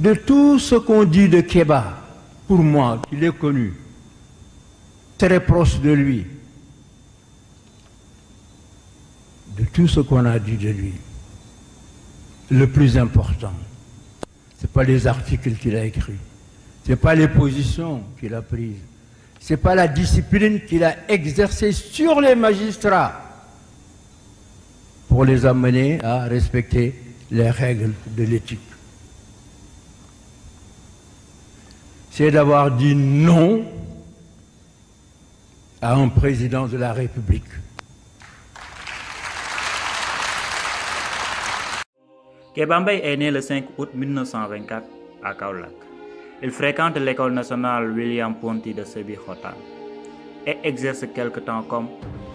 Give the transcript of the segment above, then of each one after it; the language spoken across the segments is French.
De tout ce qu'on dit de Kéba, pour moi, qui l'ai connu, très proche de lui, de tout ce qu'on a dit de lui, le plus important, ce n'est pas les articles qu'il a écrits, ce n'est pas les positions qu'il a prises, ce n'est pas la discipline qu'il a exercée sur les magistrats pour les amener à respecter les règles de l'éthique. C'est d'avoir dit non à un président de la République. Kéba Mbaye est né le 5 août 1924 à Kaolack. Il fréquente l'école nationale William Ponty de Sébikotane et exerce quelque temps comme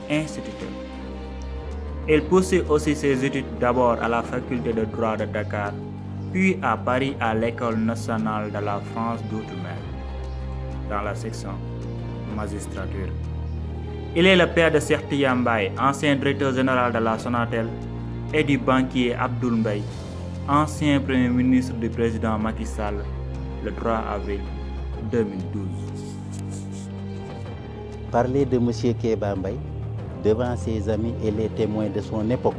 instituteur. Il poursuit aussi ses études d'abord à la faculté de droit de Dakar, puis à Paris à l'école nationale de la France d'outre-mer, dans la section magistrature. Il est le père de Cheikh Tidiane Mbaye, ancien directeur général de la Sonatel, et du banquier Abdoul Mbaye, ancien premier ministre du président Macky Sall, le 3 avril 2012. Parler de M. Kéba Mbaye devant ses amis et les témoins de son époque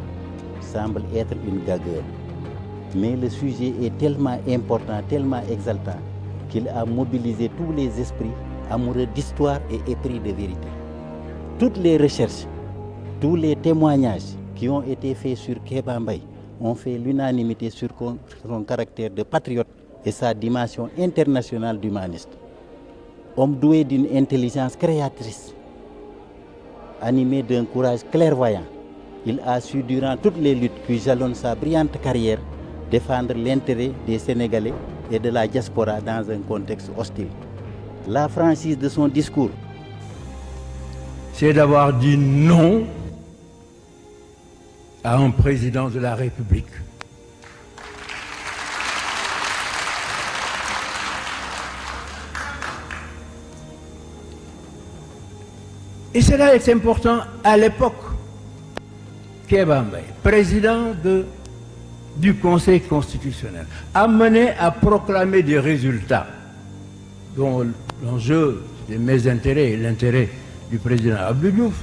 semble être une gageure. Mais le sujet est tellement important, tellement exaltant, qu'il a mobilisé tous les esprits amoureux d'histoire et épris de vérité. Toutes les recherches, tous les témoignages qui ont été faits sur Kéba Mbaye ont fait l'unanimité sur son caractère de patriote et sa dimension internationale d'humaniste. Homme doué d'une intelligence créatrice, animé d'un courage clairvoyant, il a su durant toutes les luttes qui jalonnent sa brillante carrière défendre l'intérêt des Sénégalais et de la diaspora dans un contexte hostile. La franchise de son discours, c'est d'avoir dit non à un président de la République. Et cela est important à l'époque. Kéba Mbaye, président du Conseil constitutionnel, a mené à proclamer des résultats dont l'enjeu de mes intérêts et l'intérêt du président Abdou Diouf.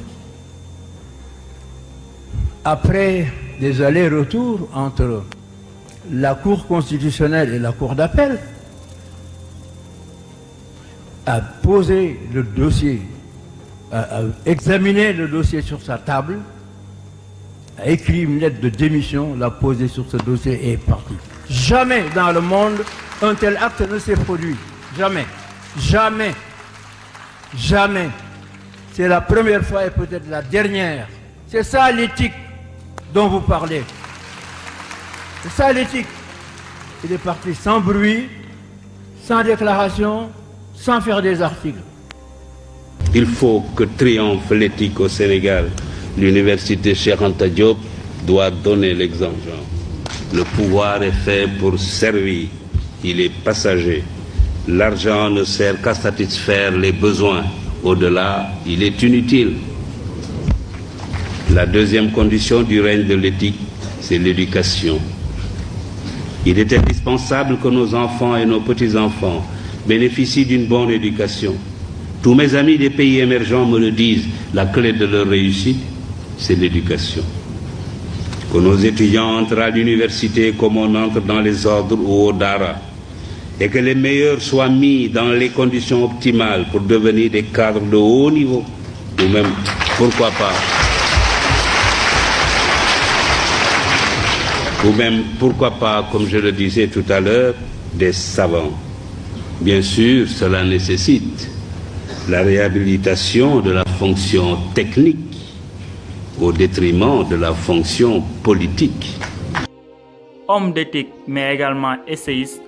Après des allers-retours entre la Cour constitutionnelle et la Cour d'appel, a posé le dossier, a examiné le dossier sur sa table, a écrit une lettre de démission, l'a posée sur ce dossier et est parti. Jamais dans le monde un tel acte ne s'est produit. Jamais. Jamais. Jamais. C'est la première fois et peut-être la dernière. C'est ça l'éthique dont vous parlez. C'est ça l'éthique. Il est parti sans bruit, sans déclaration, sans faire des articles. Il faut que triomphe l'éthique au Sénégal. L'université Cheikh Anta Diop doit donner l'exemple. Le pouvoir est fait pour servir. Il est passager. L'argent ne sert qu'à satisfaire les besoins. Au-delà, il est inutile. La deuxième condition du règne de l'éthique, c'est l'éducation. Il est indispensable que nos enfants et nos petits-enfants bénéficient d'une bonne éducation. Tous mes amis des pays émergents me le disent, la clé de leur réussite, c'est l'éducation. Que nos étudiants entrent à l'université comme on entre dans les ordres ou au Dara, et que les meilleurs soient mis dans les conditions optimales pour devenir des cadres de haut niveau, ou même, pourquoi pas, comme je le disais tout à l'heure, des savants. Bien sûr, cela nécessite la réhabilitation de la fonction technique au détriment de la fonction politique. Homme d'éthique, mais également essayiste,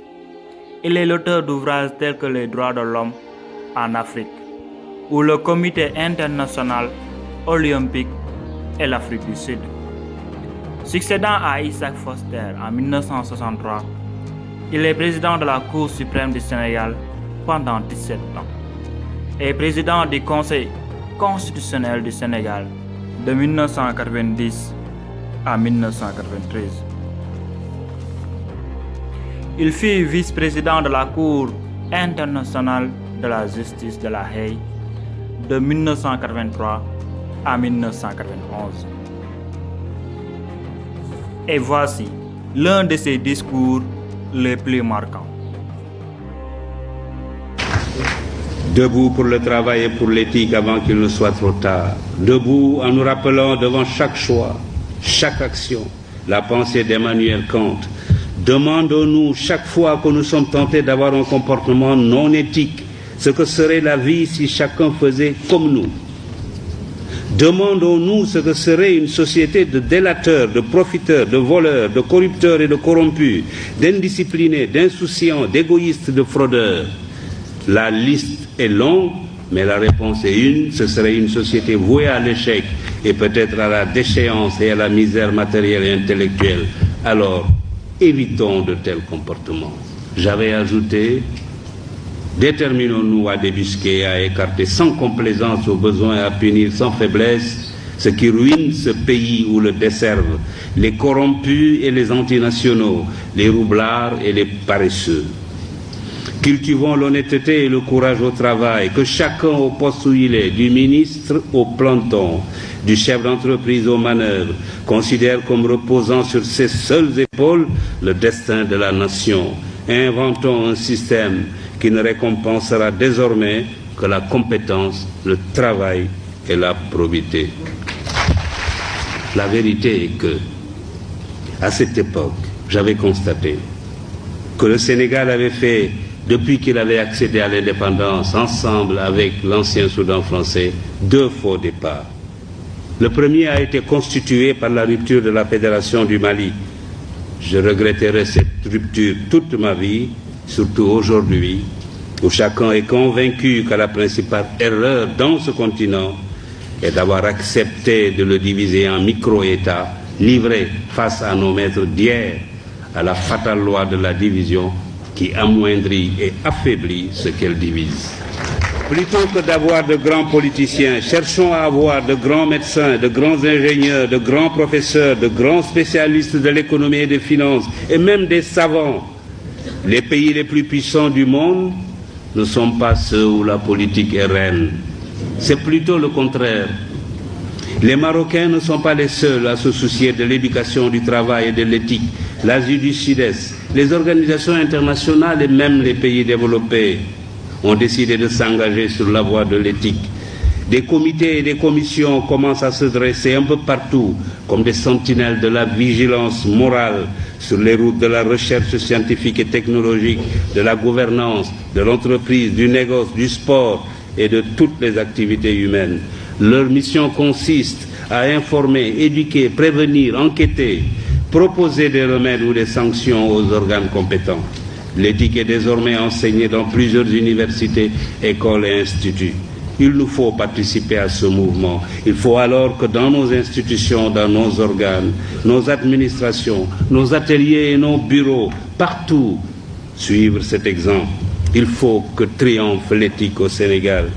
il est l'auteur d'ouvrages tels que Les droits de l'homme en Afrique, ou le Comité international olympique et l'Afrique du Sud. Succédant à Isaac Foster en 1963, il est président de la Cour suprême du Sénégal pendant 17 ans et président du Conseil constitutionnel du Sénégal de 1990 à 1993. Il fut vice-président de la Cour internationale de la justice de La Haye de 1983 à 1991. Et voici l'un de ses discours les plus marquants. Debout pour le travail et pour l'éthique avant qu'il ne soit trop tard. Debout en nous rappelant devant chaque choix, chaque action, la pensée d'Emmanuel Kant. Demandons-nous chaque fois que nous sommes tentés d'avoir un comportement non éthique, ce que serait la vie si chacun faisait comme nous. Demandons-nous ce que serait une société de délateurs, de profiteurs, de voleurs, de corrupteurs et de corrompus, d'indisciplinés, d'insouciants, d'égoïstes, de fraudeurs. La liste est longue, mais la réponse est une, ce serait une société vouée à l'échec et peut-être à la déchéance et à la misère matérielle et intellectuelle. Alors, évitons de tels comportements. J'avais ajouté, déterminons-nous à débusquer et à écarter sans complaisance au besoin et à punir sans faiblesse ce qui ruine ce pays ou le desservent, les corrompus et les antinationaux, les roublards et les paresseux. Cultivons l'honnêteté et le courage au travail, que chacun au poste où il est, du ministre au planton, du chef d'entreprise aux manœuvres, considère comme reposant sur ses seules épaules le destin de la nation. Inventons un système qui ne récompensera désormais que la compétence, le travail et la probité. La vérité est que, à cette époque, j'avais constaté que le Sénégal avait fait, depuis qu'il avait accédé à l'indépendance, ensemble avec l'ancien Soudan français, 2 faux départs. Le premier a été constitué par la rupture de la Fédération du Mali. Je regretterai cette rupture toute ma vie, surtout aujourd'hui, où chacun est convaincu que la principale erreur dans ce continent est d'avoir accepté de le diviser en micro-États, livrés face à nos maîtres d'hier, à la fatale loi de la division qui amoindrit et affaiblit ce qu'elle divise. Plutôt que d'avoir de grands politiciens, cherchons à avoir de grands médecins, de grands ingénieurs, de grands professeurs, de grands spécialistes de l'économie et des finances, et même des savants. Les pays les plus puissants du monde ne sont pas ceux où la politique est reine. C'est plutôt le contraire. Les Marocains ne sont pas les seuls à se soucier de l'éducation, du travail et de l'éthique. L'Asie du Sud-Est, les organisations internationales et même les pays développés ont décidé de s'engager sur la voie de l'éthique. Des comités et des commissions commencent à se dresser un peu partout comme des sentinelles de la vigilance morale sur les routes de la recherche scientifique et technologique, de la gouvernance, de l'entreprise, du négoce, du sport et de toutes les activités humaines. Leur mission consiste à informer, éduquer, prévenir, enquêter, proposer des remèdes ou des sanctions aux organes compétents. L'éthique est désormais enseignée dans plusieurs universités, écoles et instituts. Il nous faut participer à ce mouvement. Il faut alors que dans nos institutions, dans nos organes, nos administrations, nos ateliers et nos bureaux, partout, suivre cet exemple. Il faut que triomphe l'éthique au Sénégal.